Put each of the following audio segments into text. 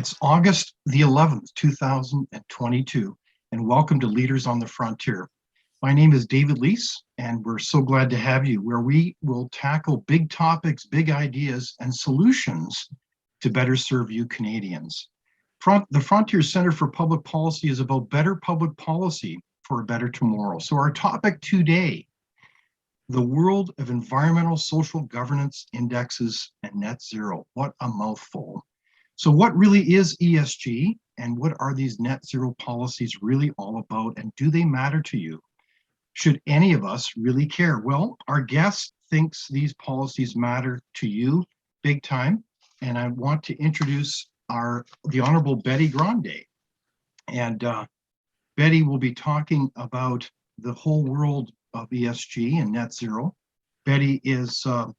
It's August the 11th, 2022, and welcome to Leaders on the Frontier. My name is David Leese, and we're so glad to have you, where we will tackle big topics, big ideas, and solutions to better serve you Canadians. The Frontier Center for Public Policy is about better public policy for a better tomorrow. So our topic today, the world of environmental social governance indexes and net zero. What a mouthful. So what really is ESG, and what are these net zero policies really all about, and do they matter to you? Should any of us really care? Well, our guest thinks these policies matter to you big time, and I want to introduce the Honorable Bette Grande. And Bette will be talking about the whole world of ESG and net zero. Bette is the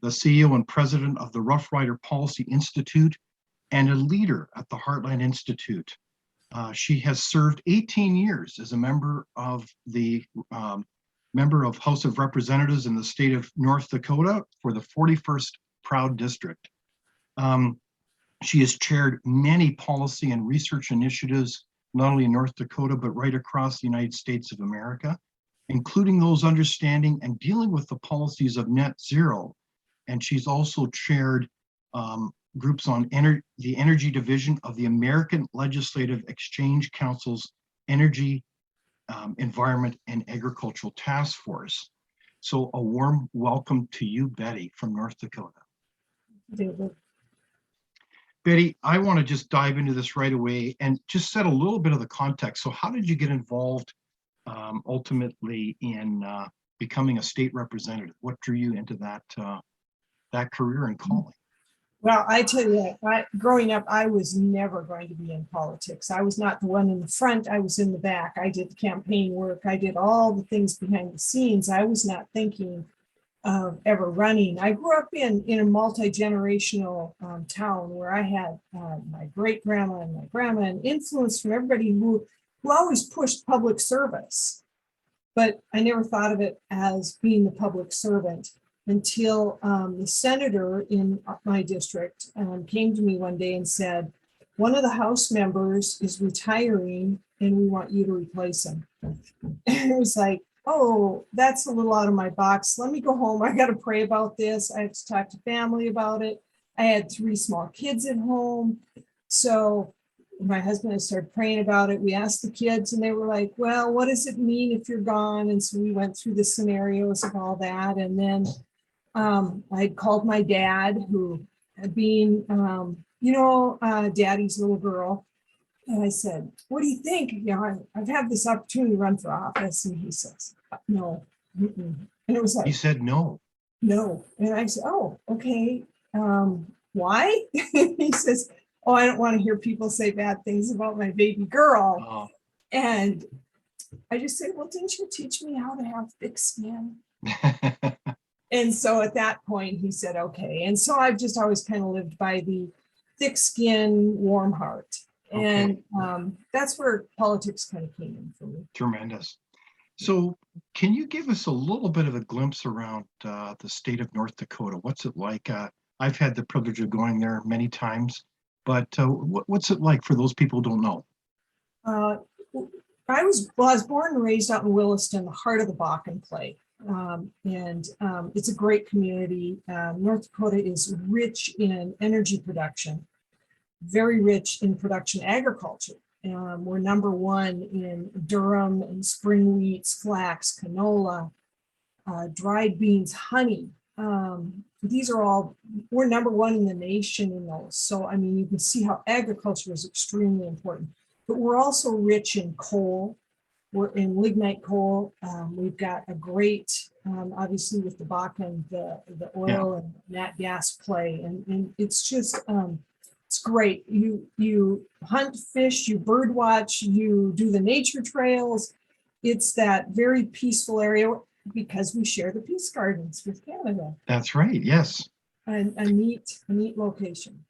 CEO and president of the Rough Rider Policy Institute and a leader at the Heartland Institute. She has served 18 years as a member of House of Representatives in the state of North Dakota for the 41st Proud District. She has chaired many policy and research initiatives, not only in North Dakota, but right across the United States of America, including those understanding and dealing with the policies of net zero. And she's also chaired groups on the energy division of the American Legislative Exchange Council's Energy, Environment, and Agricultural Task Force. So a warm welcome to you, Bette, from North Dakota. David. Bette, I want to just dive into this right away and just set a little bit of the context. So how did you get involved ultimately in becoming a state representative? What drew you into that career and calling? Well, I tell you, growing up, I was never going to be in politics. I was not the one in the front. I was in the back. I did campaign work. I did all the things behind the scenes. I was not thinking of ever running. I grew up in a multi-generational town where I had my great-grandma and my grandma, and influence from everybody who always pushed public service. But I never thought of it as being the public servant until the senator in my district came to me one day and said, one of the House members is retiring and we want you to replace him. And it was like, oh, that's a little out of my box. Let me go home. I got to pray about this. I have to talk to family about it. I had 3 small kids at home. So my husband and I started praying about it. We asked the kids and they were like, well, what does it mean if you're gone? And so we went through the scenarios of all that. And then I had called my dad, who being, daddy's little girl. And I said, what do you think? You know, I've had this opportunity to run for office. And he says, no. Mm-mm. And it was like, He said no. No. And I said, oh, okay. Why? He says, oh, I don't want to hear people say bad things about my baby girl. Oh. And I just said, well, didn't you teach me how to have thick skin? And so at that point, he said, okay. And so I've just always kind of lived by the thick skin, warm heart. And that's where politics kind of came in for me. Tremendous. So can you give us a little bit of a glimpse around the state of North Dakota? What's it like? I've had the privilege of going there many times, but what's it like for those people who don't know? I was born and raised out in Williston, the heart of the Bakken Play. It's a great community. North Dakota is rich in energy production, very rich in production agriculture. We're number 1 in durum and spring wheats, flax, canola, dried beans, honey. We're number 1 in the nation in those. So, I mean, you can see how agriculture is extremely important, but we're also rich in coal. We're in lignite coal. We've got a great, obviously with the Bakken, the oil and nat gas play. And it's just, it's great. You hunt, fish, you bird watch, you do the nature trails. It's that very peaceful area because we share the Peace Gardens with Canada. That's right, yes. And a neat location.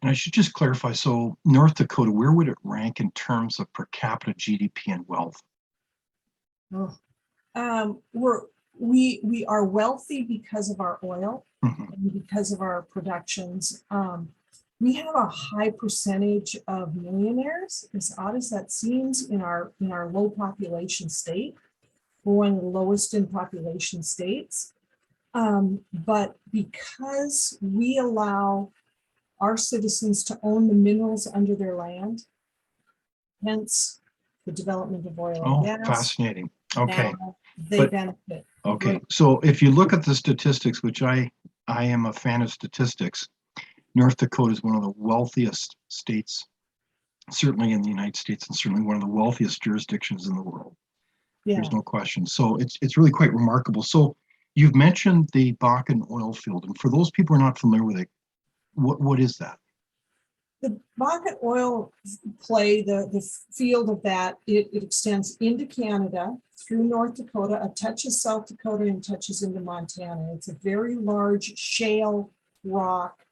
And I should just clarify, so North Dakota, where would it rank in terms of per capita GDP and wealth? We are wealthy because of our oil, Mm-hmm. and because of our productions. we have a high percentage of millionaires, as odd as that seems, in our low population state. We're one of the lowest in population states. But because we allow our citizens to own the minerals under their land, hence the development of oil and Oh, gas, fascinating. Okay. now they But- benefit. Okay. So if you look at the statistics, which I am a fan of statistics, North Dakota is one of the wealthiest states, certainly in the United States, and certainly one of the wealthiest jurisdictions in the world. Yeah. There's no question. So it's really quite remarkable. So you've mentioned the Bakken oil field, and for those people who are not familiar with it, what is that? The Bakken oil play, the field of that, it extends into Canada, through North Dakota, it touches South Dakota, and touches into Montana. It's a very large shale rock,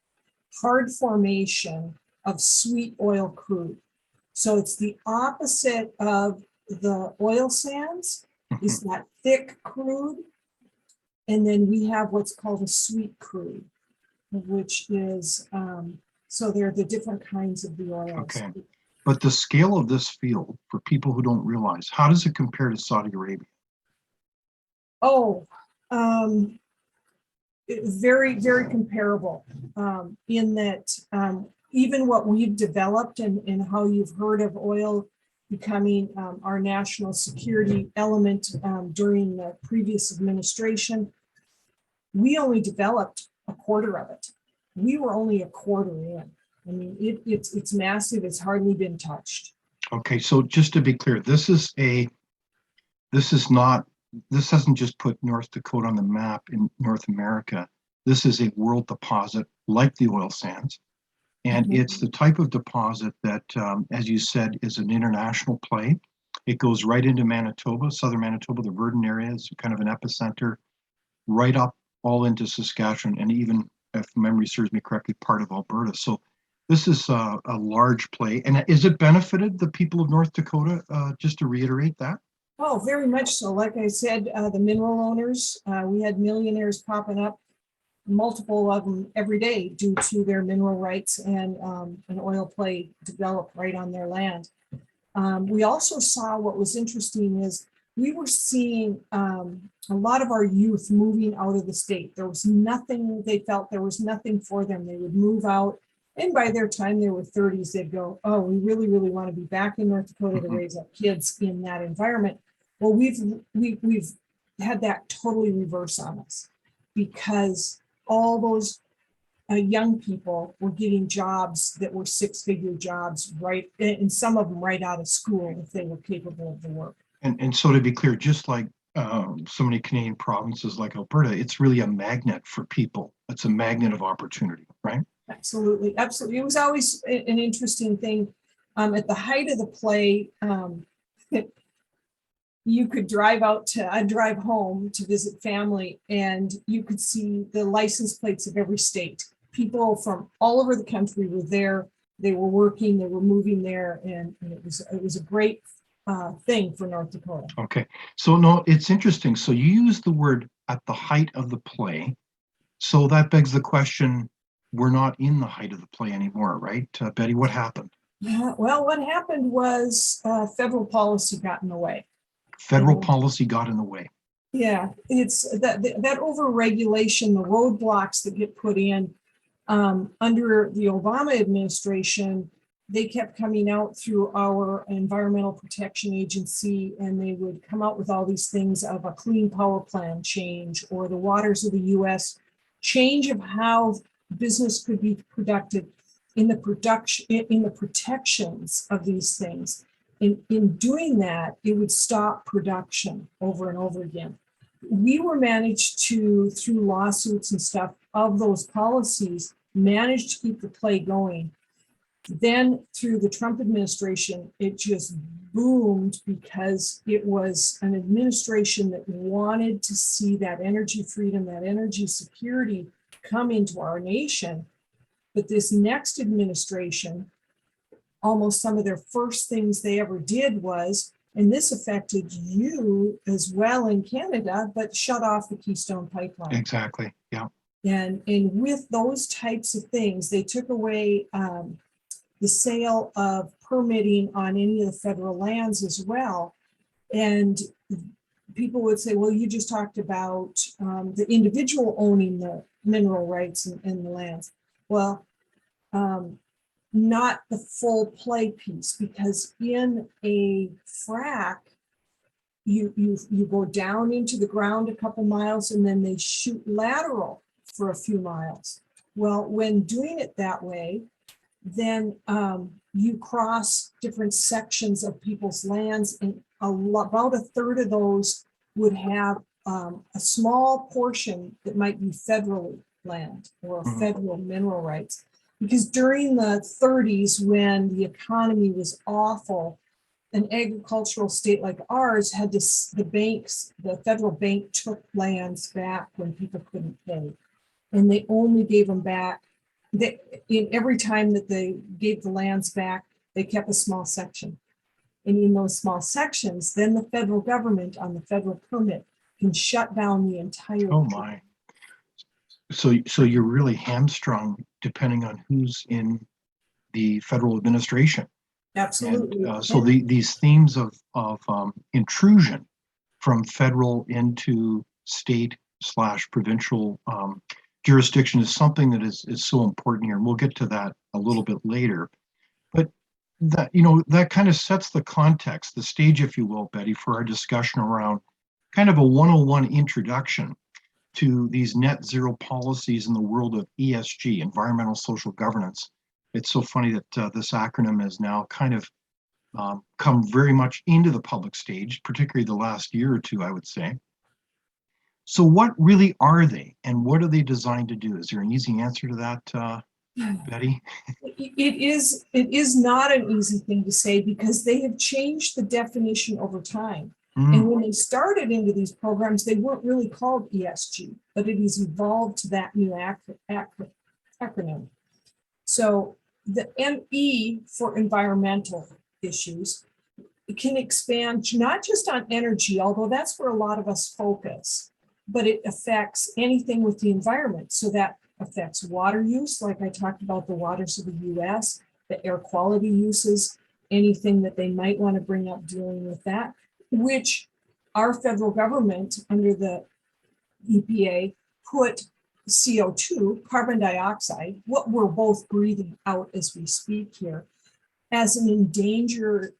hard formation of sweet oil crude. So it's the opposite of the oil sands, is that thick crude. And then we have what's called a sweet crude, which is, so they're the different kinds of the oils. Okay. But the scale of this field, for people who don't realize, how does it compare to Saudi Arabia? Oh, very, very comparable, in that even what we've developed and how you've heard of oil becoming our national security element during the previous administration, we only developed a quarter of it. We were only a quarter in. I mean, it's massive. It's hardly been touched. Okay, so just to be clear, this hasn't just put North Dakota on the map in North America. This is a world deposit like the oil sands. And it's the type of deposit that, as you said, is an international play. It goes right into Manitoba, southern Manitoba, the Verdon area is kind of an epicenter, right up all into Saskatchewan, and even, if memory serves me correctly, part of Alberta. So this is a large play. And is it benefited the people of North Dakota, just to reiterate that? Oh, very much so. Like I said, the mineral owners, we had millionaires popping up, multiple of them every day due to their mineral rights and an oil play developed right on their land. We also saw, what was interesting is we were seeing a lot of our youth moving out of the state. There was nothing, they felt there was nothing for them. They would move out, and by their time they were 30s, they'd go, oh, we really, really want to be back in North Dakota to raise up kids in that environment. Well, we've had that totally reverse on us, because all those young people were getting jobs that were six-figure jobs, right? And some of them right out of school if they were capable of the work. And so to be clear, just like so many Canadian provinces like Alberta, it's really a magnet for people. It's a magnet of opportunity, right? Absolutely, absolutely. It was always an interesting thing. At the height of the play, you could I'd drive home to visit family, and you could see the license plates of every state. People from all over the country were there. They were working, they were moving there, and it was a great thing for North Dakota. Okay, so no, it's interesting. So you use the word at the height of the play. So that begs the question, we're not in the height of the play anymore, right? Bette, what happened? Well, what happened was federal policy got in the way. Federal policy got in the way. Yeah, it's that over-regulation, the roadblocks that get put in under the Obama administration, they kept coming out through our Environmental Protection Agency, and they would come out with all these things of a clean power plan change, or the waters of the US, change of how business could be conducted in the protections of these things. In doing that, it would stop production over and over again. We were managed to, through lawsuits and stuff of those policies, manage to keep the play going. Then through the Trump administration, it just boomed, because it was an administration that wanted to see that energy freedom, that energy security come into our nation. But this next administration, almost some of their first things they ever did was, and this affected you as well in Canada, but shut off the Keystone Pipeline. Exactly, yeah. And with those types of things, they took away the sale of permitting on any of the federal lands as well. And people would say, well, you just talked about the individual owning the mineral rights in the lands. Well, not the full play piece, because in a frac, you go down into the ground a couple miles and then they shoot lateral for a few miles. Well, when doing it that way, then you cross different sections of people's lands, and about a third of those would have a small portion that might be federal land or federal mineral rights. Because during the 30s, when the economy was awful, an agricultural state like ours had this, the federal bank took lands back when people couldn't pay. And they only gave them back, in every time that they gave the lands back, they kept a small section. And in those small sections, then the federal government on the federal permit can shut down the entire. Oh my. So you're really hamstrung depending on who's in the federal administration. Absolutely. And so these themes of intrusion from federal into state/provincial jurisdiction is something that is so important here. And we'll get to that a little bit later. But that kind of sets the context, the stage, if you will, Bette, for our discussion around kind of a 101 introduction to these net zero policies in the world of ESG, environmental social governance. It's so funny that this acronym has now kind of come very much into the public stage, particularly the last year or two, I would say. So what really are they, and what are they designed to do? Is there an easy answer to that, Bette? It is not an easy thing to say, because they have changed the definition over time. And when they started into these programs, they weren't really called ESG, but it has evolved to that new acronym. So the ME for environmental issues, it can expand not just on energy, although that's where a lot of us focus, but it affects anything with the environment. So that affects water use, like I talked about the waters of the US, the air quality uses, anything that they might want to bring up dealing with that, which our federal government under the EPA put CO2, carbon dioxide, what we're both breathing out as we speak here, as an endangerment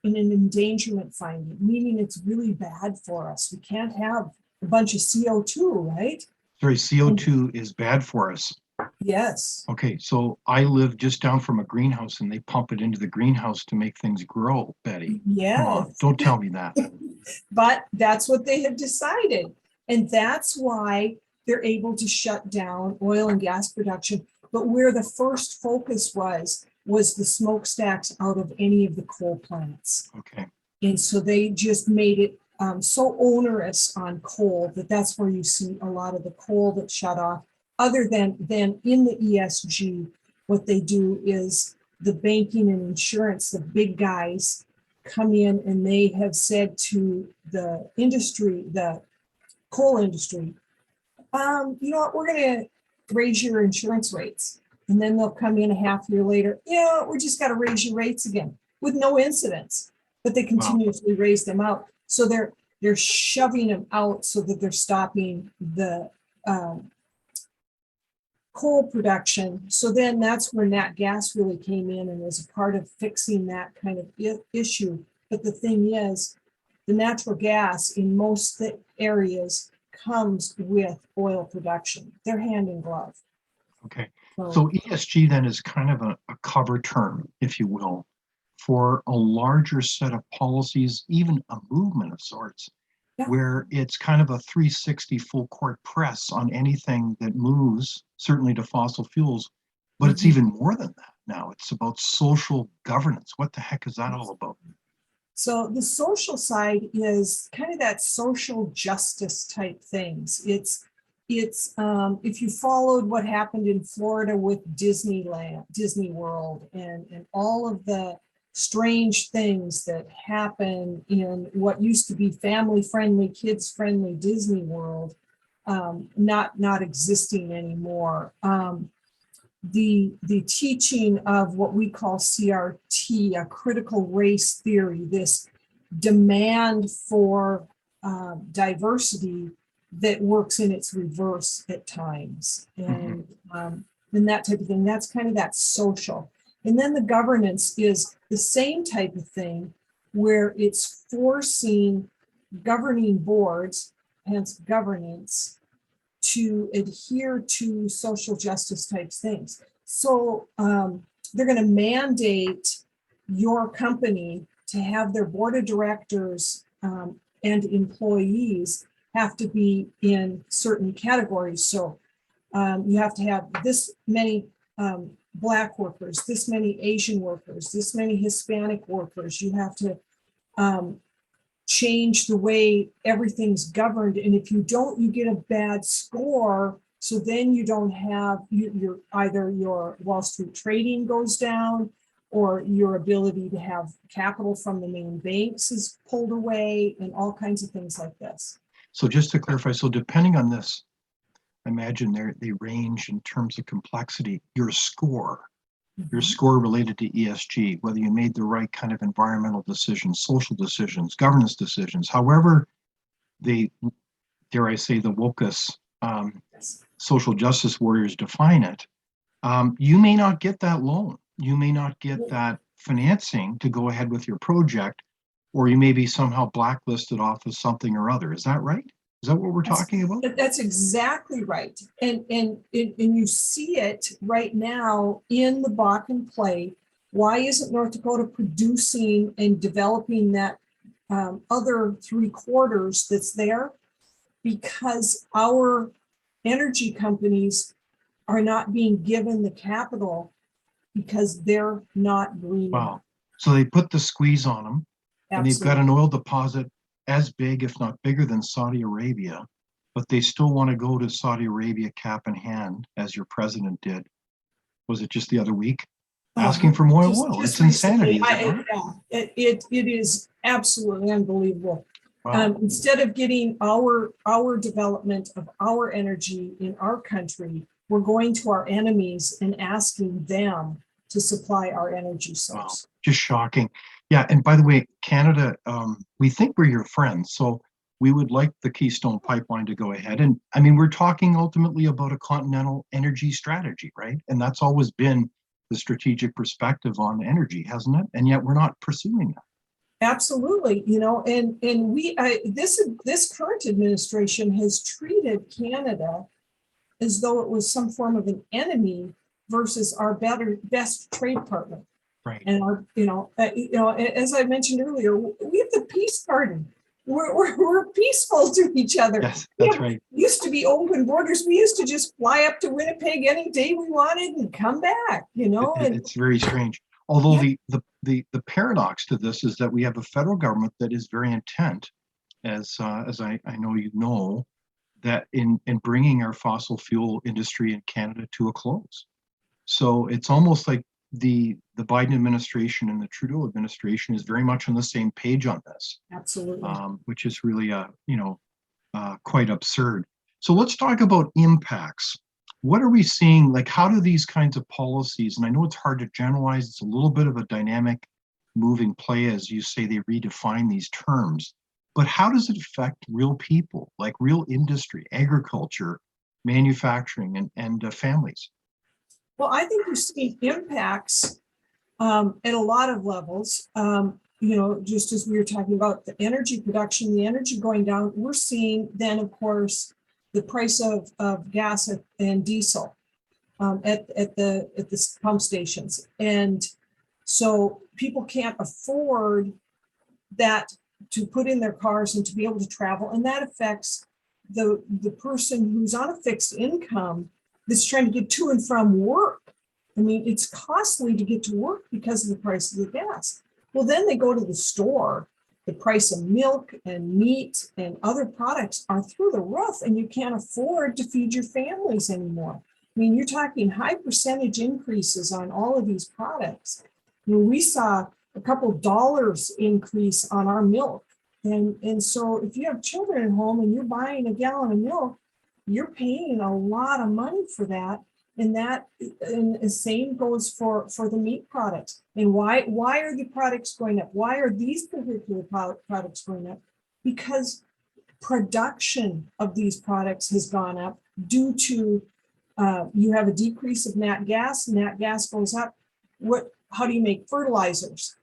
finding, meaning it's really bad for us. We can't have a bunch of CO2, right? Sorry, CO2 is bad for us. Yes. Okay, so I live just down from a greenhouse and they pump it into the greenhouse to make things grow, Bette. Yes. Come on, don't tell me that. But that's what they have decided. And that's why they're able to shut down oil and gas production. But where the first focus was the smokestacks out of any of the coal plants. Okay. And so they just made it so onerous on coal that's where you see a lot of the coal that's shut off. Other than in the ESG, what they do is the banking and insurance, the big guys come in and they have said to the industry, the coal industry, you know what, we're going to raise your insurance rates. And then they'll come in a half year later, we just got to raise your rates again with no incidents, but they continuously raise them out. So they're shoving them out so that they're stopping the coal production. So then that's where nat gas really came in and was a part of fixing that kind of issue. But the thing is, the natural gas in most areas comes with oil production. They're hand in glove. Okay. So ESG then is kind of a cover term, if you will, for a larger set of policies, even a movement of sorts, where it's kind of a 360 full court press on anything that moves, certainly to fossil fuels, but it's even more than that now. It's about social governance. What the heck is that all about? So the social side is kind of that social justice type things. It's if you followed what happened in Florida with Disneyland, Disney World, and all of the strange things that happen in what used to be family-friendly, kids-friendly Disney World, not existing anymore. The teaching of what we call CRT, a critical race theory, this demand for diversity that works in its reverse at times, and that type of thing. That's kind of that social. And then the governance is the same type of thing, where it's forcing governing boards, hence governance, to adhere to social justice type things. So they're going to mandate your company to have their board of directors and employees have to be in certain categories. So you have to have this many Black workers, this many Asian workers, this many Hispanic workers. You have to change the way everything's governed. And if you don't, you get a bad score. So then you don't have, either your Wall Street trading goes down, or your ability to have capital from the main banks is pulled away, and all kinds of things like this. So just to clarify, so depending on this, I imagine they range in terms of complexity. Your score related to ESG, whether you made the right kind of environmental decisions, social decisions, governance decisions, however they, dare I say, the wokus social justice warriors define it, you may not get that loan. You may not get that financing to go ahead with your project, or you may be somehow blacklisted off of something or other. Is that right? Is that what we're talking about? That's exactly right. And you see it right now in the Bakken play. Why isn't North Dakota producing and developing that other 3/4 that's there? Because our energy companies are not being given the capital because they're not green. Wow. So they put the squeeze on them. Absolutely. And they've got an oil deposit as big, if not bigger, than Saudi Arabia, but they still want to go to Saudi Arabia cap in hand, as your president did. Was it just the other week? Asking for more oil. It's insanity. It is absolutely unbelievable. Wow. Instead of getting our development of our energy in our country, we're going to our enemies and asking them to supply our energy source. Wow. Just shocking. Yeah, and by the way, Canada, we think we're your friends, so we would like the Keystone Pipeline to go ahead. And I mean, we're talking ultimately about a continental energy strategy, right? And that's always been the strategic perspective on energy, hasn't it? And yet we're not pursuing that. Absolutely, and we this current administration has treated Canada as though it was some form of an enemy versus our best trade partner. Right. And our, as I mentioned earlier, we have the peace garden. We're peaceful to each other. Yes, that's right. Used to be open borders. We used to just fly up to Winnipeg any day we wanted and come back. It's very strange. Although the paradox to this is that we have a federal government that is very intent, as I know you know, that in bringing our fossil fuel industry in Canada to a close. So it's almost like the Biden administration and the Trudeau administration is very much on the same page on this. Absolutely. Which is really quite absurd. So let's talk about impacts. What are we seeing? Like, how do these kinds of policies, and I know it's hard to generalize, it's a little bit of a dynamic moving play, as you say, they redefine these terms, but how does it affect real people, like real industry, agriculture, manufacturing, and families? Well, I think you see impacts at a lot of levels. Just as we were talking about the energy production, the energy going down, we're seeing then, of course, the price of gas and diesel at the pump stations. And so people can't afford that to put in their cars and to be able to travel. And that affects the person who's on a fixed income that's trying to get to and from work. I mean, it's costly to get to work because of the price of the gas. Well, then they go to the store. The price of milk and meat and other products are through the roof, and you can't afford to feed your families anymore. I mean, you're talking high percentage increases on all of these products. We saw a couple dollars increase on our milk. And so if you have children at home and you're buying a gallon of milk, you're paying a lot of money for that. And the same goes for the meat products. And why are the products going up? Why are these particular products going up? Because production of these products has gone up due to you have a decrease of nat gas. Nat gas goes up. How do you make fertilizers?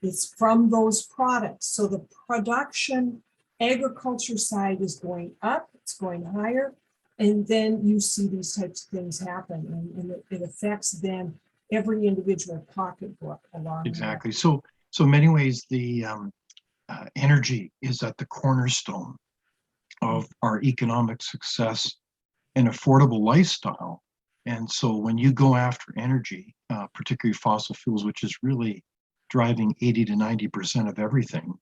It's from those products. So the production agriculture side is going up, it's going higher. And then you see these types of things happen, and it affects then every individual pocketbook along. Exactly. So many ways, the energy is at the cornerstone of our economic success and affordable lifestyle. And so when you go after energy, particularly fossil fuels, which is really driving 80 to 90% of everything,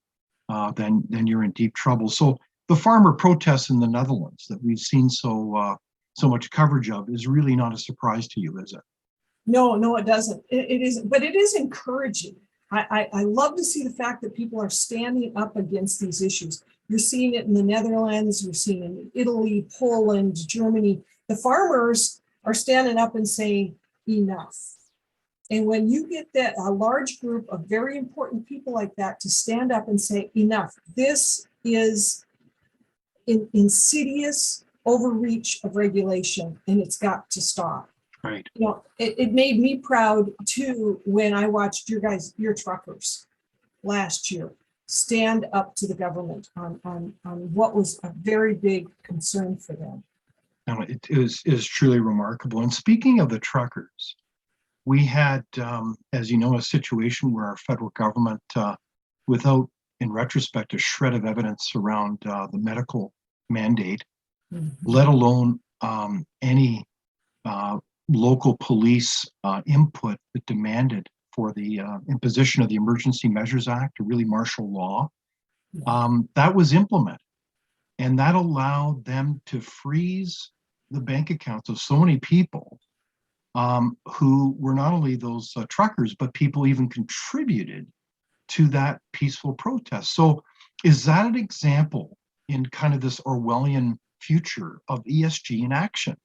then you're in deep trouble. So the farmer protests in the Netherlands that we've seen so much coverage of is really not a surprise to you, is it? No, it doesn't. It isn't, but it is encouraging. I love to see the fact that people are standing up against these issues. You're seeing it in the Netherlands, you're seeing it in Italy, Poland, Germany. The farmers are standing up and saying enough. And when you get a large group of very important people like that to stand up and say enough, this is an insidious overreach of regulation, and it's got to stop. Right. You know, it made me proud too when I watched your truckers last year stand up to the government on what was a very big concern for them. No, it is truly remarkable. And speaking of the truckers, we had, as you know, a situation where our federal government, without, in retrospect, a shred of evidence around the medical mandate, let alone any local police input that demanded for the imposition of the Emergency Measures Act, or really martial law, that was implemented. And that allowed them to freeze the bank accounts of so many people who were not only those truckers, but people even contributed to that peaceful protest. So is that an example in kind of this Orwellian future of ESG in action?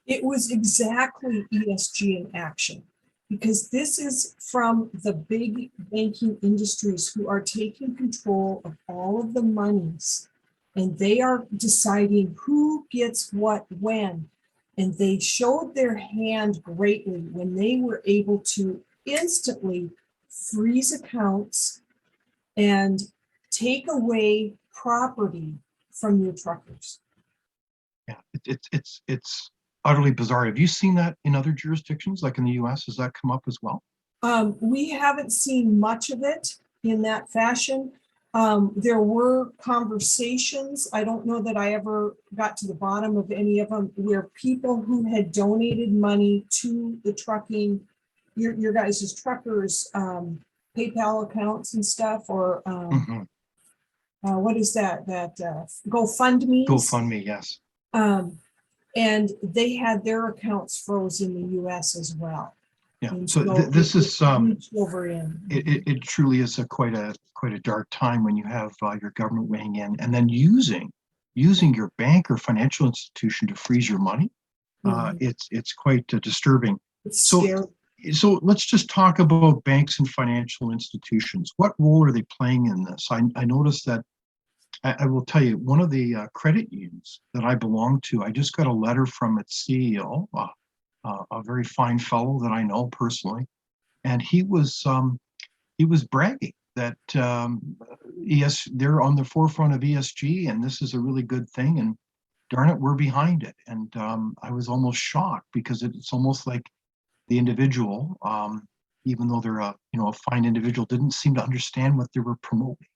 It was exactly ESG in action, because this is from the big banking industries who are taking control of all of the monies, and they are deciding who gets what when. And they showed their hand greatly when they were able to instantly freeze accounts and take away property from your truckers. Yeah, it's utterly bizarre. Have you seen that in other jurisdictions, like in the US? Has that come up as well? We haven't seen much of it in that fashion. There were conversations, I don't know that I ever got to the bottom of any of them, where people who had donated money to the trucking, your guys' truckers, PayPal accounts and stuff, or what is that GoFundMe? GoFundMe, yes. And they had their accounts froze in the US as well. Yeah, And so this is over in. It truly is quite a dark time when you have your government weighing in and then using your bank or financial institution to freeze your money. It's quite disturbing. It's scary. So let's just talk about banks and financial institutions. What role are they playing in this? I noticed that, I will tell you, one of the credit unions that I belong to, I just got a letter from its CEO, a very fine fellow that I know personally, and he was bragging that they're on the forefront of ESG, and this is a really good thing, and darn it, we're behind it. And I was almost shocked, because it's almost like the individual, even though they're a fine individual, didn't seem to understand what they were promoting.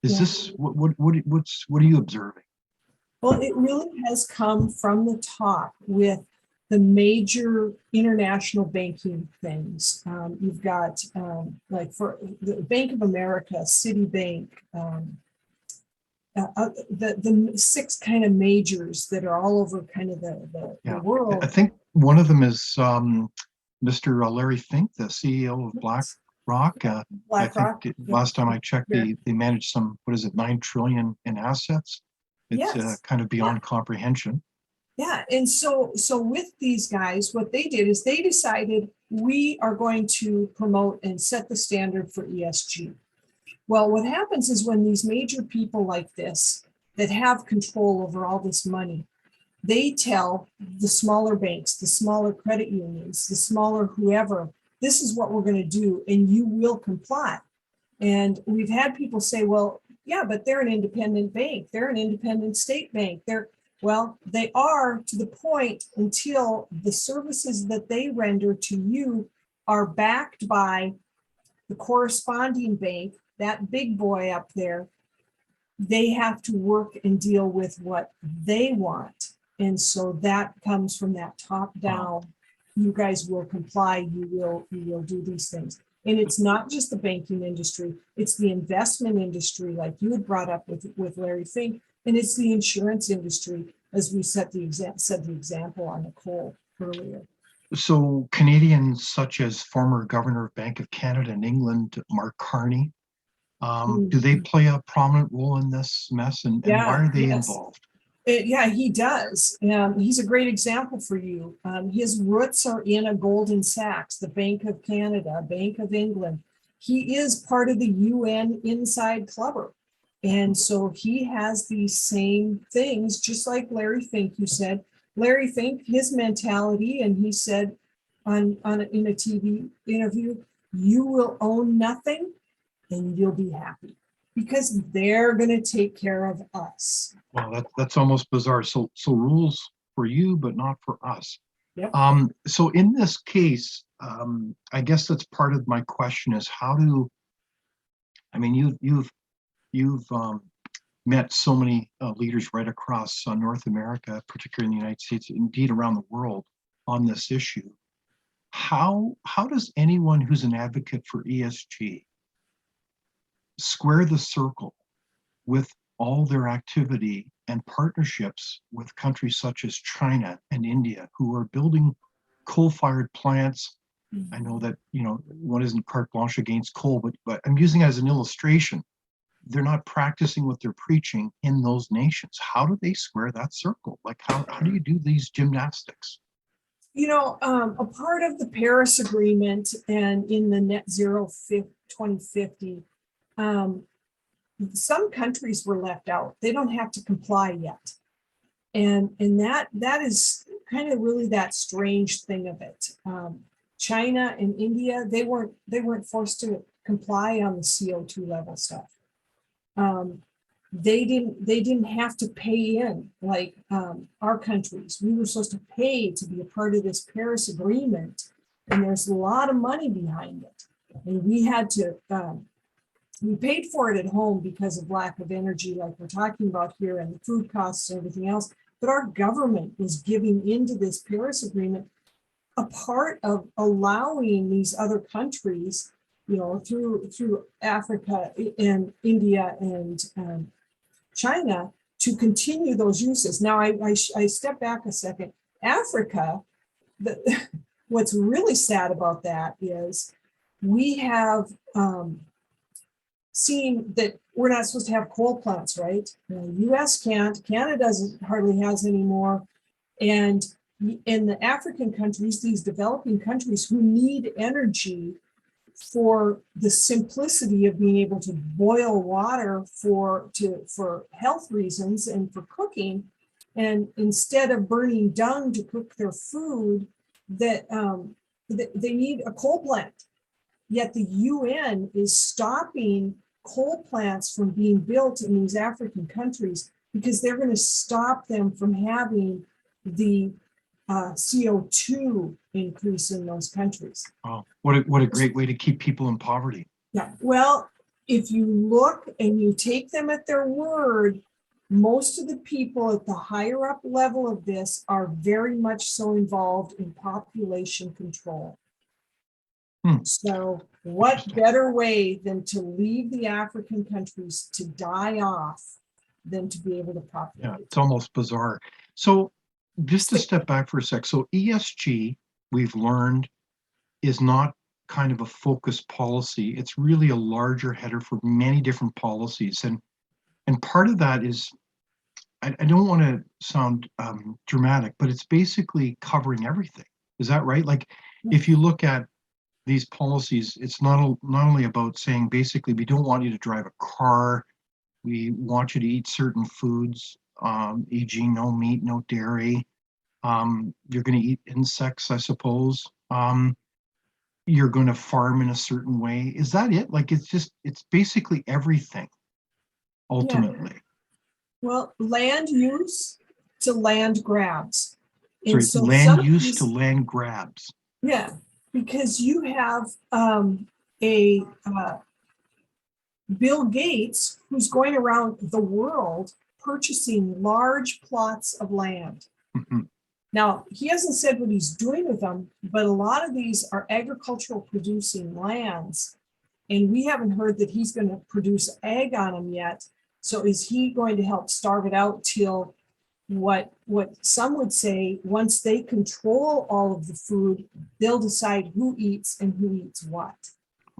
Is this what are you observing? Well, it really has come from the top with the major international banking things. You've got like for the Bank of America, Citibank, the 6 kind of majors that are all over kind of the world. I think one of them is Mr. Larry Fink, the CEO of BlackRock. BlackRock. Last time I checked, they managed some, what is it, $9 trillion in assets. It's kind of beyond comprehension. Yeah, and so with these guys, what they did is they decided we are going to promote and set the standard for ESG. Well, what happens is when these major people like this that have control over all this money, they tell the smaller banks, the smaller credit unions, the smaller whoever, this is what we're going to do, and you will comply. And we've had people say, well, yeah, but they're an independent bank. They're an independent state bank. Well, they are to the point until the services that they render to you are backed by the corresponding bank, that big boy up there. They have to work and deal with what they want. And so that comes from that top down. You guys will comply, you will do these things. And it's not just the banking industry, it's the investment industry, like you had brought up with Larry Fink, and it's the insurance industry, as we set the example on the coal earlier. So Canadians such as former Governor of Bank of Canada in England, Mark Carney, do they play a prominent role in this mess, and why are they involved? Yeah, he does. He's a great example for you. His roots are in a Goldman Sachs, the Bank of Canada, Bank of England. He is part of the UN Inside Clubber. And so he has these same things, just like Larry Fink, you said. Larry Fink, his mentality, and he said in a TV interview, you will own nothing and you'll be happy, because they're going to take care of us. Well, that's almost bizarre. So rules for you, but not for us. Yep. So in this case, I guess that's part of my question is you've met so many leaders right across North America, particularly in the United States, indeed around the world, on this issue. How does anyone who's an advocate for ESG square the circle with all their activity and partnerships with countries such as China and India, who are building coal-fired plants? I know that, one isn't carte blanche against coal, but I'm using it as an illustration. They're not practicing what they're preaching in those nations. How do they square that circle? Like, how do you do these gymnastics? A part of the Paris Agreement and in the Net Zero 2050, some countries were left out. They don't have to comply yet. And that is kind of really that strange thing of it. China and India, they weren't forced to comply on the CO2 level stuff. They didn't have to pay in like our countries. We were supposed to pay to be a part of this Paris Agreement, and there's a lot of money behind it. And we had to we paid for it at home because of lack of energy, like we're talking about here, and the food costs and everything else. But our government was giving into this Paris Agreement, a part of allowing these other countries, through Africa and India and China, to continue those uses. Now, I step back a second. Africa, what's really sad about that is we have seen that we're not supposed to have coal plants, right? The U.S. can't, Canada hardly has any more. And in the African countries, these developing countries who need energy for the simplicity of being able to boil water for health reasons and for cooking, and instead of burning dung to cook their food, that they need a coal plant. Yet the UN is stopping coal plants from being built in these African countries because they're going to stop them from having the CO2 increase in those countries. Oh, what a great way to keep people in poverty. Yeah, well, if you look and you take them at their word, most of the people at the higher up level of this are very much so involved in population control. So what better way than to leave the African countries to die off than to be able to populate? Yeah, it's almost bizarre. So just to step back for a sec. So ESG, we've learned, is not kind of a focused policy. It's really a larger header for many different policies. And part of that is, I don't want to sound dramatic, but it's basically covering everything. Is that right? Like, if you look at these policies, it's not only about saying basically we don't want you to drive a car, we want you to eat certain foods, e.g., no meat, no dairy. You're going to eat insects, I suppose. You're going to farm in a certain way. Is that it? Like, it's basically everything Yeah. ultimately. Well, land use to land grabs. And Sorry, so some land of use to these, land grabs. yeah, because you have a Bill Gates who's going around the world purchasing large plots of land. Mhm. Now, he hasn't said what he's doing with them, but a lot of these are agricultural producing lands. And we haven't heard that he's going to produce ag on them yet. So is he going to help starve it out till what some would say, once they control all of the food, they'll decide who eats and who eats what.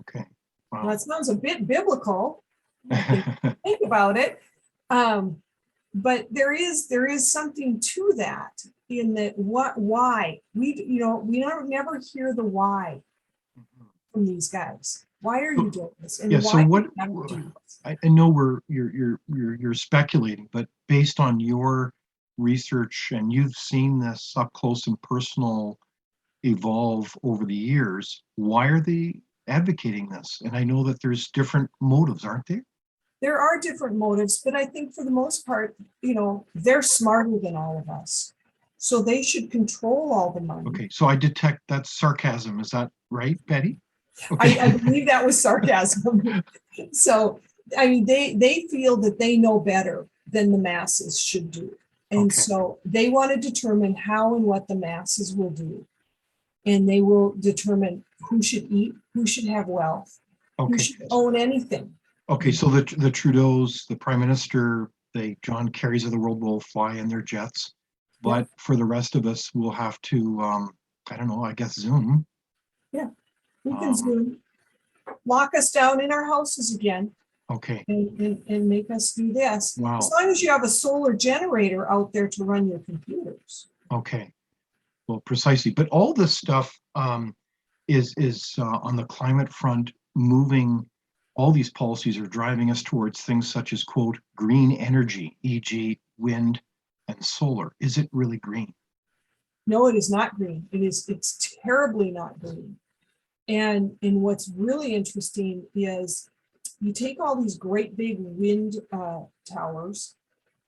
Okay. Now, Wow. that sounds a bit biblical. Think about it. But there is something to that, in that why we don't never hear the why from these guys. Why are you doing this? And Yeah. So why do what? you have to do this? I know you're speculating, but based on your research and you've seen this up close and personal evolve over the years, why are they advocating this? And I know that there's different motives, aren't there? There are different motives, but I think for the most part, they're smarter than all of us. So they should control all the money. Okay, so I detect that's sarcasm. Is that right, Betty? I Okay. believe that was sarcasm. So, I mean, they feel that they know better than the masses should do. And Okay. so they want to determine how and what the masses will do. And they will determine who should eat, who should have wealth, who Okay. should own anything. Okay. So the Trudeaus, the Prime Minister, the John Kerrys of the world will fly in their jets, Yeah. but for the rest of us, we'll have to, I don't know, I guess Zoom. Yeah, we can Um, Zoom, lock us down in our houses again, okay. and make us do this. Wow. As long as you have a solar generator out there to run your computers. Okay. Well, precisely. But all this stuff is on the climate front moving. All these policies are driving us towards things such as, quote, green energy, e.g., wind and solar. Is it really green? No, it is not green. It's terribly not green. And what's really interesting is you take all these great big wind towers,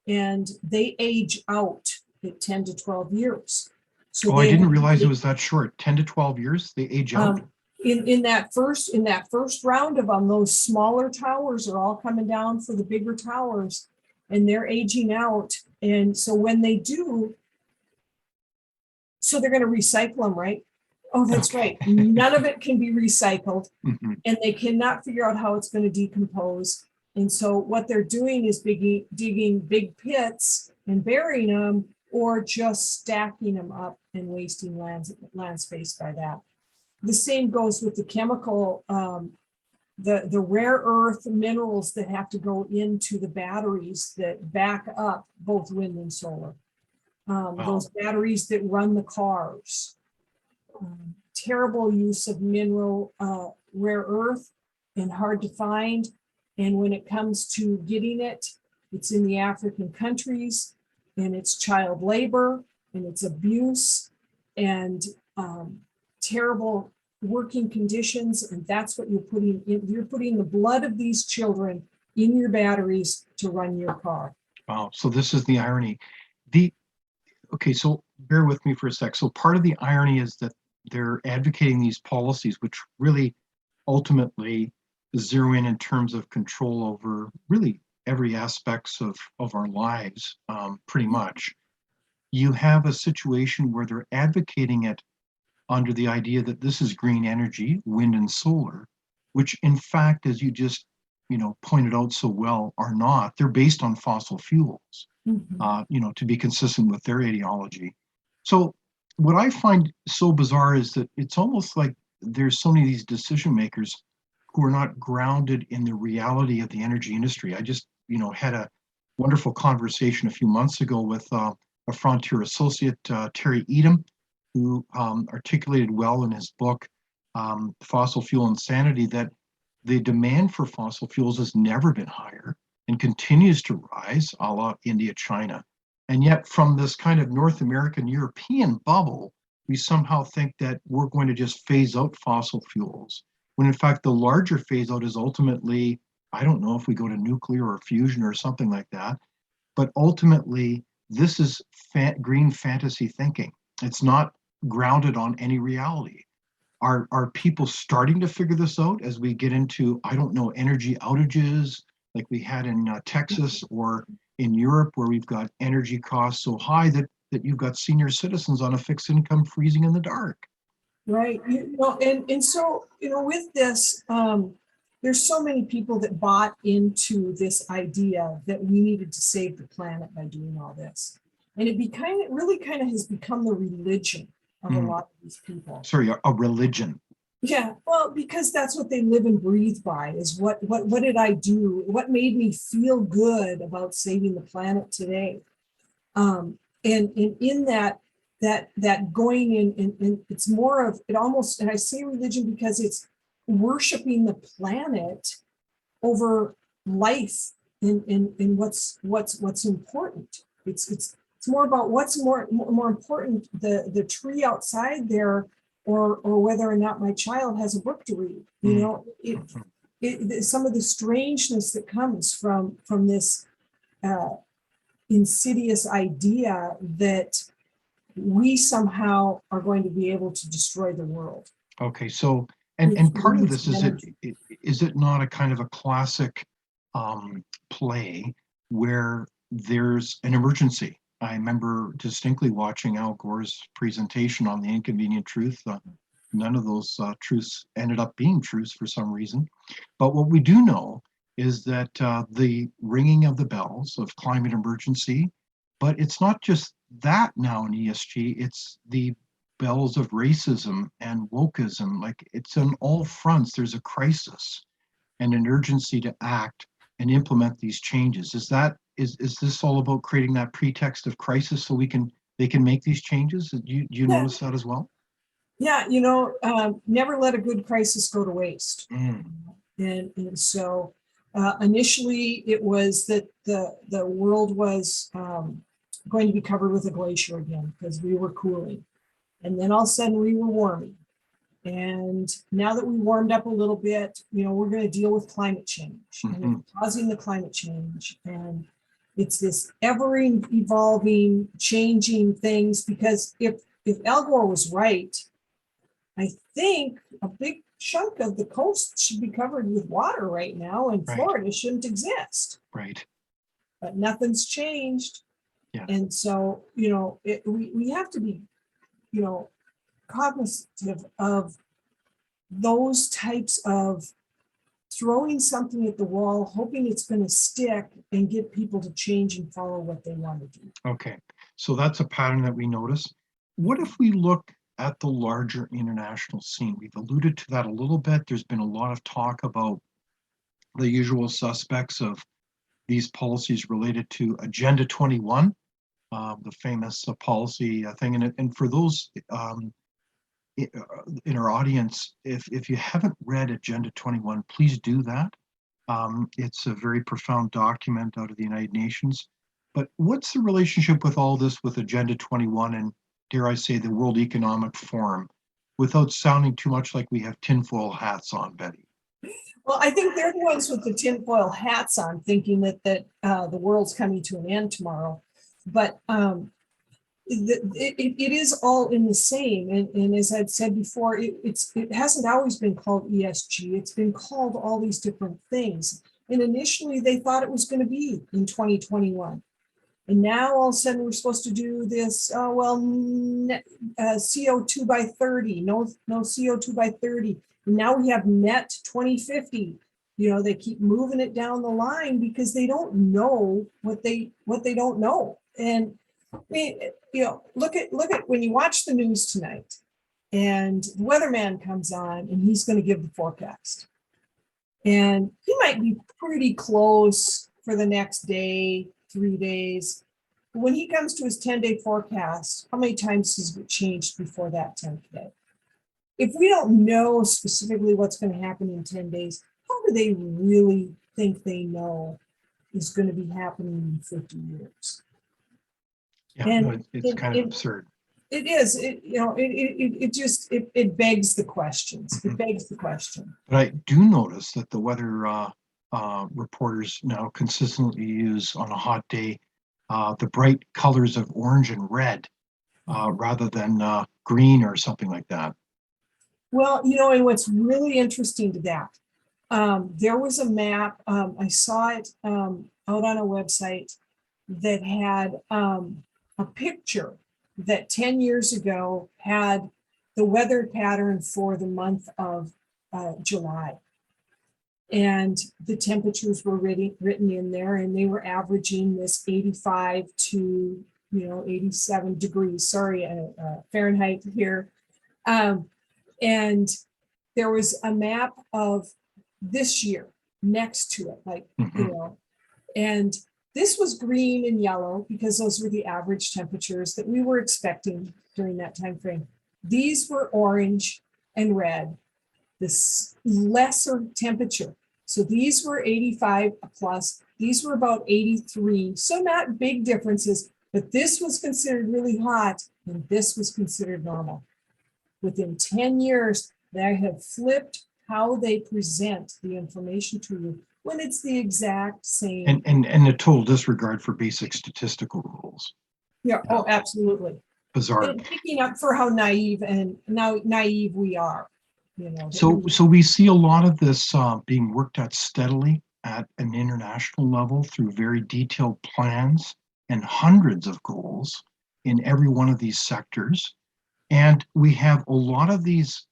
and they age out at 10 to 12 years. So Oh, I they didn't have realize it was that short. 10 to 12 years, they age out. in that first round of them, those smaller towers are all coming down for the bigger towers, and they're aging out. And so when they do, so they're going to recycle them, right? Oh, that's Okay. right. None of it can be recycled, Mhm. and they cannot figure out how it's going to decompose. And so what they're doing is digging big pits and burying them, or just stacking them up and wasting land space by that. The same goes with the chemical, the rare earth minerals that have to go into the batteries that back up both wind and solar. Wow. Those batteries that run the cars. Terrible use of mineral rare earth, and hard to find. And when it comes to getting it, it's in the African countries, and it's child labor, and it's abuse, and terrible working conditions. And that's what you're putting in. You're putting the blood of these children in your batteries to run your car. Wow. So this is the irony. Okay, so bear with me for a sec. So part of the irony is that they're advocating these policies, which really ultimately zero in terms of control over really every aspects of our lives, pretty much. You have a situation where they're advocating it under the idea that this is green energy, wind and solar, which in fact, as you just pointed out so well, are not. They're based on fossil fuels. To be consistent with their ideology. So what I find so bizarre is that it's almost like there's so many of these decision makers who are not grounded in the reality of the energy industry. I just, had a wonderful conversation a few months ago with a Frontier associate, Terry Edom, who articulated well in his book, Fossil Fuel Insanity, that the demand for fossil fuels has never been higher and continues to rise, a la India, China. And yet from this kind of North American, European bubble, we somehow think that we're going to just phase out fossil fuels, when in fact the larger phase out is ultimately, I don't know if we go to nuclear or fusion or something like that, but ultimately this is green fantasy thinking. It's not grounded on any reality. Are people starting to figure this out as we get into, I don't know, energy outages like we had in Texas or in Europe, where we've got energy costs so high that you've got senior citizens on a fixed income freezing in the dark? Right. And so, with this, there's so many people that bought into this idea that we needed to save the planet by doing all this. And it really kind of has become the religion of a lot of these people. Sorry, a religion. Yeah, well, because that's what they live and breathe by, is what did I do? What made me feel good about saving the planet today? And in that going in, it's more of it almost, and I say religion because it's worshiping the planet over life in what's important. It's more about what's more important, the tree outside there, or whether or not my child has a book to read. Some of the strangeness that comes from this insidious idea that we somehow are going to be able to destroy the world. Okay, so and part of this is it not a kind of a classic play where there's an emergency? I remember distinctly watching Al Gore's presentation on the inconvenient truth. None of those truths ended up being truths for some reason. But what we do know is that the ringing of the bells of climate emergency, but it's not just that now in ESG, it's the bells of racism and wokeism. Like, it's on all fronts. There's a crisis and an urgency to act and implement these changes. Is this all about creating that pretext of crisis so they can make these changes? Do you notice that as well? Yeah, never let a good crisis go to waste. And so initially it was that the world was going to be covered with a glacier again because we were cooling. And then all of a sudden we were warming. And now that we warmed up a little bit, we're going to deal with climate change and it's causing the climate change. And it's this ever evolving, changing things, because if Al Gore was right, I think a big chunk of the coast should be covered with water right now, and Florida shouldn't exist. Right. But nothing's changed. Yeah. And so, we have to be, cognizant of those types of throwing something at the wall, hoping it's going to stick and get people to change and follow what they want to do. Okay. So that's a pattern that we notice. What if we look at the larger international scene? We've alluded to that a little bit. There's been a lot of talk about the usual suspects of these policies related to Agenda 21, the famous policy thing. And for those in our audience, if you haven't read Agenda 21, please do that. It's a very profound document out of the United Nations. But what's the relationship with all this with Agenda 21 and, dare I say, the World Economic Forum, without sounding too much like we have tinfoil hats on, Bette? Well, I think they're the ones with the tinfoil hats on, thinking that the world's coming to an end tomorrow. But it is all in the same. And as I've said before, it hasn't always been called ESG. It's been called all these different things. And initially they thought it was going to be in 2021. And now all of a sudden we're supposed to do this, CO2 by 30, no CO2 by 30. And now we have net 2050. They keep moving it down the line because they don't know what they don't know. And I mean, look at when you watch the news tonight and the weatherman comes on and he's going to give the forecast. And he might be pretty close for the next day, 3 days. When he comes to his 10-day forecast, how many times has it changed before that 10th day? If we don't know specifically what's going to happen in 10 days, how do they really think they know is going to be happening in 50 years? Yeah, And no, it's kind of absurd. it is, it begs the questions. It begs the question. But I do notice that the weather reporters now consistently use on a hot day the bright colors of orange and red rather than green or something like that. Well, and what's really interesting to that, there was a map, I saw it out on a website that had a picture that 10 years ago had the weather pattern for the month of July. And the temperatures were written in there, and they were averaging this 85 to 87 degrees, Fahrenheit here. And there was a map of this year next to it, and this was green and yellow because those were the average temperatures that we were expecting during that time frame. These were orange and red, this lesser temperature. So these were 85 plus, these were about 83. So not big differences, but this was considered really hot and this was considered normal. Within 10 years, they have flipped how they present the information to you when it's the exact same. And a total disregard for basic statistical rules. Yeah, oh, absolutely. Bizarre. And picking up for how naive we are. So we see a lot of this being worked at steadily at an international level through very detailed plans and hundreds of goals in every one of these sectors. And we have a lot of these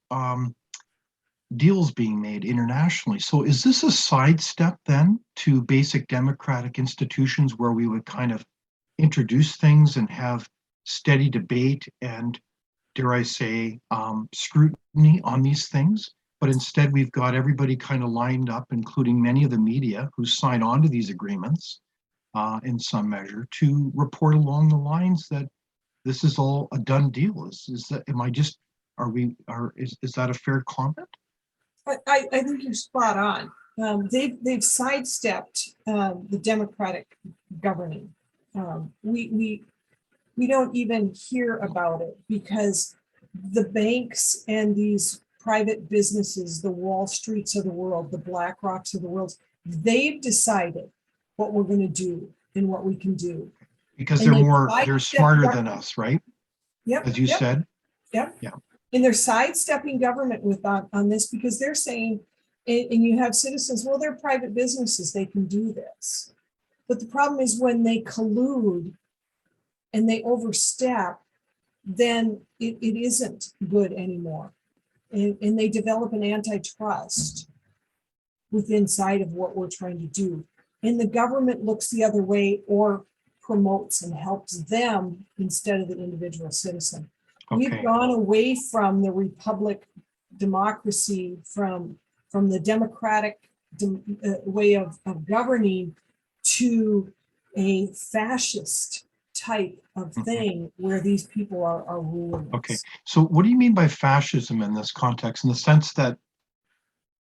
deals being made internationally. So is this a sidestep then to basic democratic institutions where we would kind of introduce things and have steady debate and, dare I say, scrutiny on these things? But instead we've got everybody kind of lined up, including many of the media who sign on to these agreements in some measure, to report along the lines that this is all a done deal. Is that is that a fair comment? I think you're spot on. They've sidestepped the democratic governing. We don't even hear about it because the banks and these private businesses, the Wall Streets of the world, the Black Rocks of the world, they've decided what we're going to do and what we can do. Because they're smarter than us, right? Yep. As you said. Yep. Yeah. And they're sidestepping government on this because they're saying, and you have citizens, well, they're private businesses, they can do this. But the problem is when they collude and they overstep, then it isn't good anymore. And they develop an antitrust inside of what we're trying to do. And the government looks the other way or promotes and helps them instead of the individual citizen. Okay. We've gone away from the republic democracy, from the democratic way of governing to a fascist type of thing where these people are ruling. Okay. So what do you mean by fascism in this context, in the sense that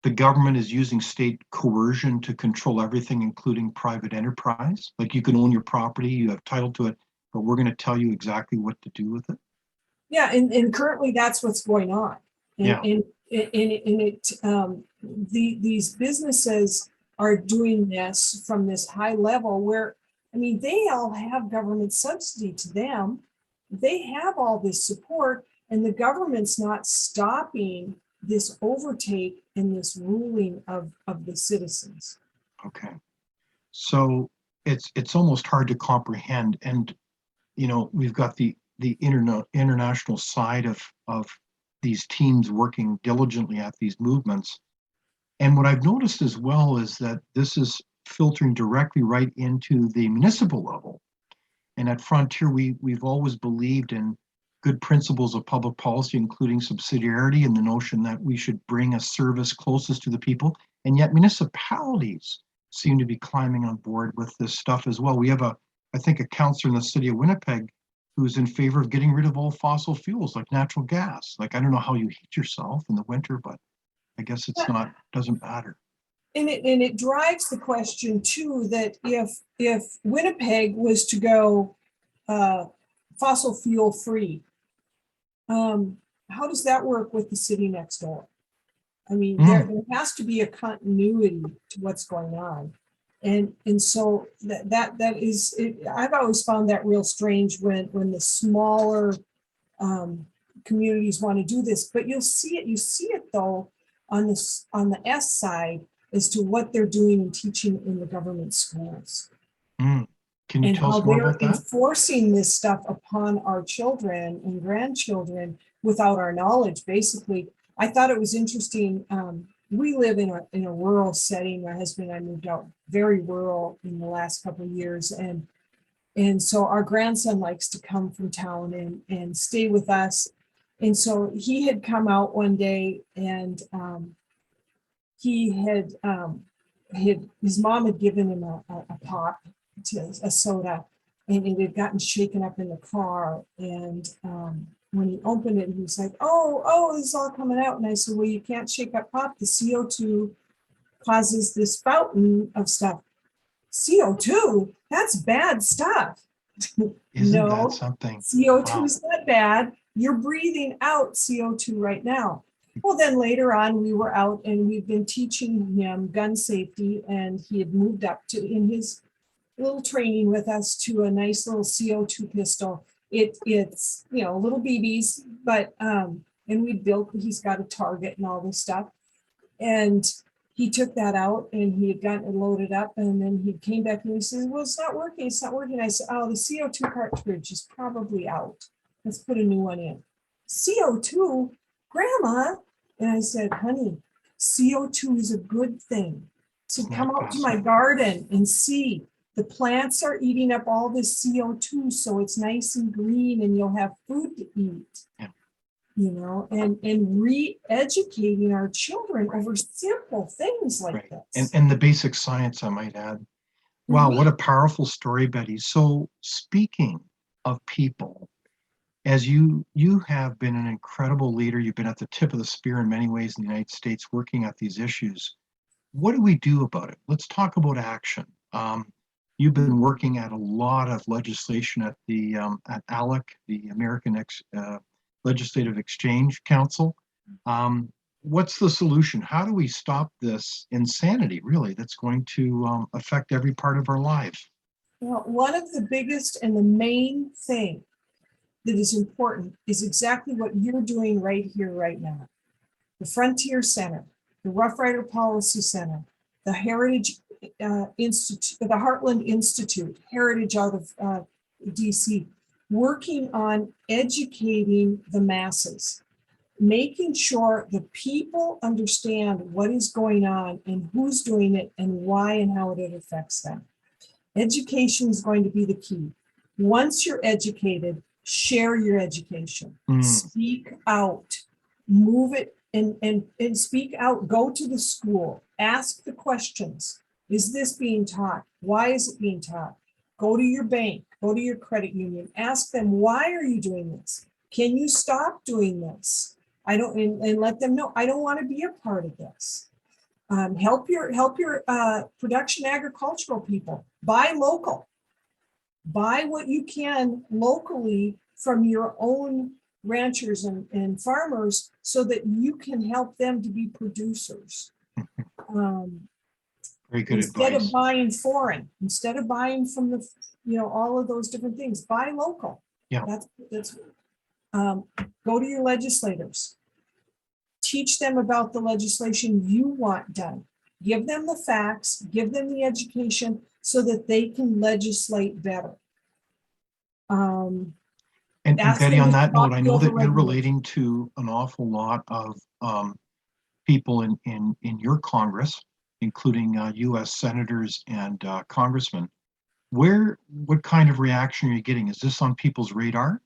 the government is using state coercion to control everything, including private enterprise? Like you can own your property, you have title to it, but we're going to tell you exactly what to do with it? Yeah, and currently that's what's going on. And these businesses are doing this from this high level where, I mean, they all have government subsidy to them. They have all this support, and the government's not stopping this overtake and this ruling of the citizens. Okay. So it's almost hard to comprehend. And, we've got the international side of these teams working diligently at these movements. And what I've noticed as well is that this is filtering directly right into the municipal level. And at Frontier, we've always believed in good principles of public policy, including subsidiarity and the notion that we should bring a service closest to the people. And yet municipalities seem to be climbing on board with this stuff as well. We have a I think, a councillor in the city of Winnipeg who's in favor of getting rid of all fossil fuels like natural gas. Like, I don't know how you heat yourself in the winter, but I guess it's not, doesn't matter. And it drives the question too, that if Winnipeg was to go fossil fuel free, how does that work with the city next door? I mean, there has to be a continuity to what's going on. And so that is, I've always found that real strange when the smaller communities want to do this, but you see it though on the S side as to what they're doing and teaching in the government schools. Can you and tell how us more they're about that? enforcing this stuff upon our children and grandchildren without our knowledge. Basically, I thought it was interesting. We live in a rural setting. My husband and I moved out very rural in the last couple of years, and so our grandson likes to come from town and stay with us. And so he had come out one day, and he had his mom had given him a pop, a soda, and it had gotten shaken up in the car. And when he opened it, he was like, oh, this is all coming out. And I said, well, you can't shake up pop. The CO2 causes this fountain of stuff. CO2, that's bad stuff. Isn't No, that something? CO2 is not bad. You're breathing out CO2 right now. Well, then later on, we were out and we've been teaching him gun safety, and he had moved up to, in his little training with us, to a nice little CO2 pistol. It's, little BBs, but, and he's got a target and all this stuff. And he took that out and he had gotten it loaded up, and then he came back and he said, well, it's not working. I said, oh, the CO2 cartridge is probably out. Let's put a new one in. CO2, Grandma? And I said, honey, CO2 is a good thing. So come out to my garden and see. The plants are eating up all this CO2, so it's nice and green and you'll have food to eat. Yeah. And re-educating our children over simple things like this. And the basic science, I might add. Wow, what a powerful story, Betty. So speaking of people, as you have been an incredible leader, you've been at the tip of the spear in many ways in the United States working at these issues. What do we do about it? Let's talk about action. You've been working at a lot of legislation at the at ALEC, the American Legislative Exchange Council. What's the solution? How do we stop this insanity, really, that's going to affect every part of our lives? Well, one of the biggest and the main thing that is important is exactly what you're doing right here, right now. The Frontier Center, the Rough Rider Policy Center, the Heritage Institute, the Heartland Institute, Heritage out of DC, working on educating the masses, making sure the people understand what is going on and who's doing it and why and how it affects them. Education is going to be the key. Once you're educated, share your education, speak out, move it and speak out, go to the school, ask the questions. Is this being taught? Why is it being taught? Go to your bank, go to your credit union, ask them, why are you doing this? Can you stop doing this? And let them know, I don't want to be a part of this. Help your production agricultural people, buy local. Buy what you can locally from your own ranchers and farmers so that you can help them to be producers. Very good instead advice. Of buying foreign, instead of buying from the, all of those different things, buy local. Yeah. That's go to your legislators. Teach them about the legislation you want done. Give them the facts, give them the education so that they can legislate better. And Betty, on that note, I know that you're relating to an awful lot of people in your Congress, including U.S. senators and congressmen. What kind of reaction are you getting? Is this on people's radar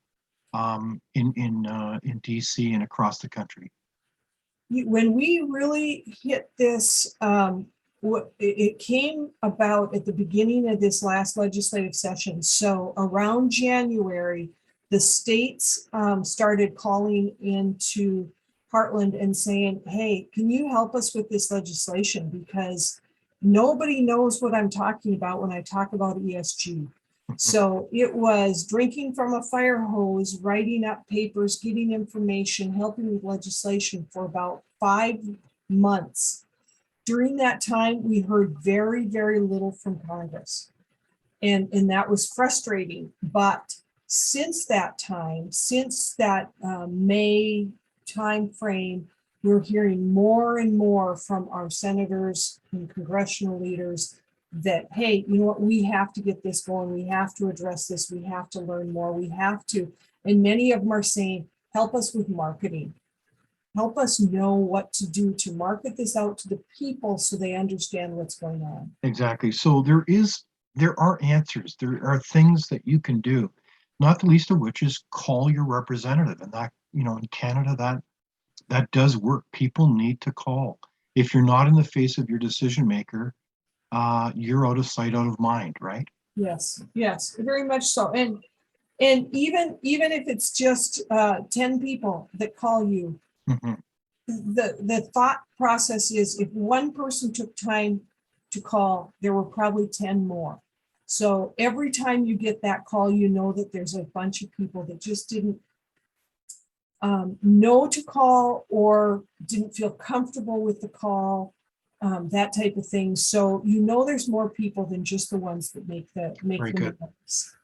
in D.C. and across the country? When we really hit this it came about at the beginning of this last legislative session. So around January, the states started calling into Heartland and saying, hey, can you help us with this legislation? Because nobody knows what I'm talking about when I talk about ESG. So it was drinking from a fire hose, writing up papers, getting information, helping with legislation for about 5 months. During that time, we heard very, very little from Congress. And that was frustrating. But since that time, since that May time frame, we're hearing more and more from our senators and congressional leaders that, hey, you know what, we have to get this going. We have to address this. We have to learn more. We have to. And many of them are saying, help us with marketing. Help us know what to do to market this out to the people so they understand what's going on. Exactly. So there are answers. There are things that you can do, not the least of which is call your representative. And that, in Canada, that does work. People need to call. If you're not in the face of your decision maker, you're out of sight, out of mind, right? Yes, very much so. And even if it's just 10 people that call you, Mhm. the thought process is if one person took time to call, there were probably 10 more. So every time you get that call, you know that there's a bunch of people that just didn't know to call or didn't feel comfortable with the call, that type of thing. So there's more people than just the ones that make the Very good. notes.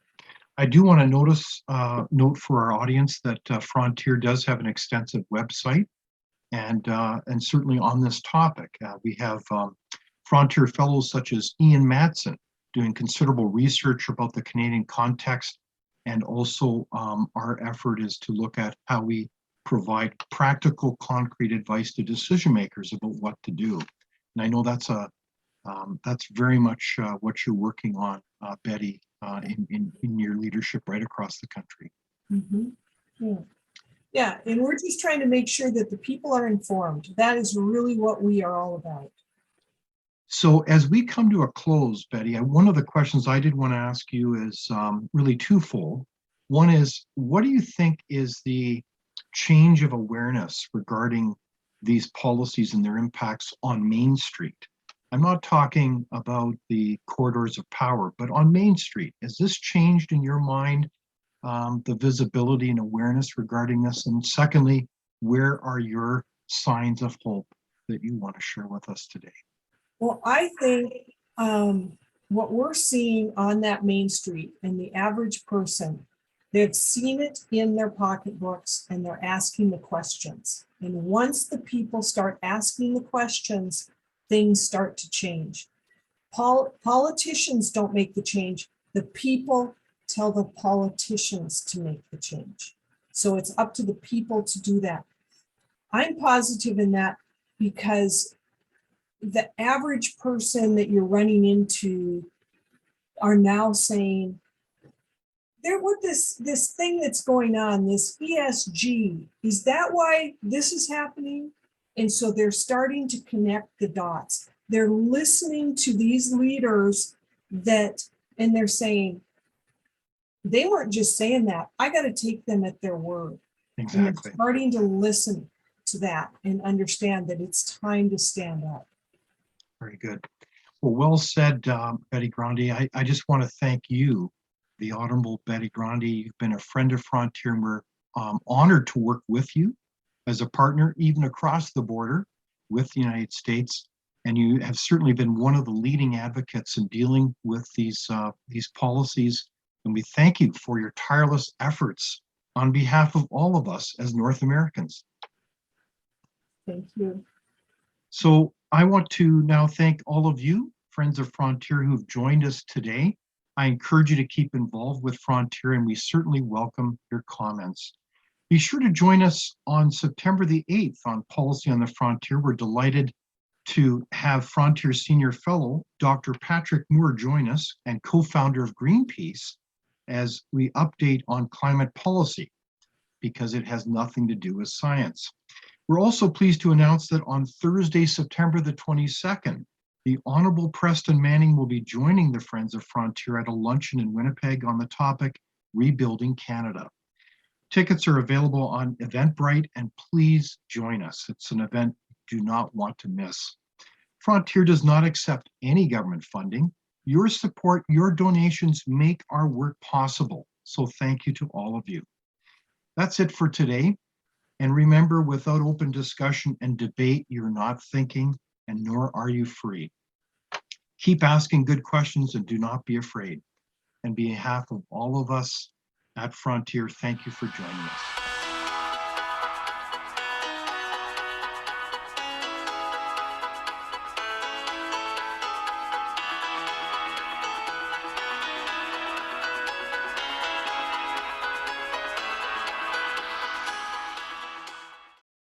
I do want to note for our audience that Frontier does have an extensive website, and certainly on this topic, we have Frontier fellows such as Ian Matson doing considerable research about the Canadian context, and also our effort is to look at how we provide practical, concrete advice to decision makers about what to do. And I know that's very much what you're working on, Bette, in your leadership right across the country. Mm-hmm. Yeah, and we're just trying to make sure that the people are informed. That is really what we are all about. So as we come to a close, Bette, one of the questions I did want to ask you is really twofold. One is, what do you think is the change of awareness regarding these policies and their impacts on Main Street? I'm not talking about the corridors of power, but on Main Street. Has this changed in your mind, the visibility and awareness regarding this? And secondly, where are your signs of hope that you want to share with us today? Well, I think what we're seeing on that Main Street and the average person, they've seen it in their pocketbooks and they're asking the questions. And once the people start asking the questions, things start to change. Politicians don't make the change. The people tell the politicians to make the change. So it's up to the people to do that. I'm positive in that because the average person that you're running into are now saying, there with this thing that's going on, this ESG, is that why this is happening? And so they're starting to connect the dots. They're listening to these leaders and they're saying, they weren't just saying that. I got to take them at their word. Exactly. And they're starting to listen to that and understand that it's time to stand up. Very good. Well said, Bette Grande. I just want to thank you, the Honorable Bette Grande. You've been a friend of Frontier, and we're honored to work with you as a partner, even across the border with the United States. And you have certainly been one of the leading advocates in dealing with these policies. And we thank you for your tireless efforts on behalf of all of us as North Americans. Thank you. So I want to now thank all of you, friends of Frontier, who've joined us today. I encourage you to keep involved with Frontier, and we certainly welcome your comments. Be sure to join us on September the 8th on Policy on the Frontier. We're delighted to have Frontier Senior Fellow, Dr. Patrick Moore, join us, and co-founder of Greenpeace, as we update on climate policy, because it has nothing to do with science. We're also pleased to announce that on Thursday, September the 22nd, The Honorable Preston Manning will be joining the Friends of Frontier at a luncheon in Winnipeg on the topic Rebuilding Canada. Tickets are available on Eventbrite, and please join us. It's an event you do not want to miss. Frontier does not accept any government funding. Your support, your donations make our work possible. So thank you to all of you. That's it for today. And remember, without open discussion and debate, you're not thinking, and nor are you free. Keep asking good questions and do not be afraid. On behalf of all of us at Frontier, thank you for joining us.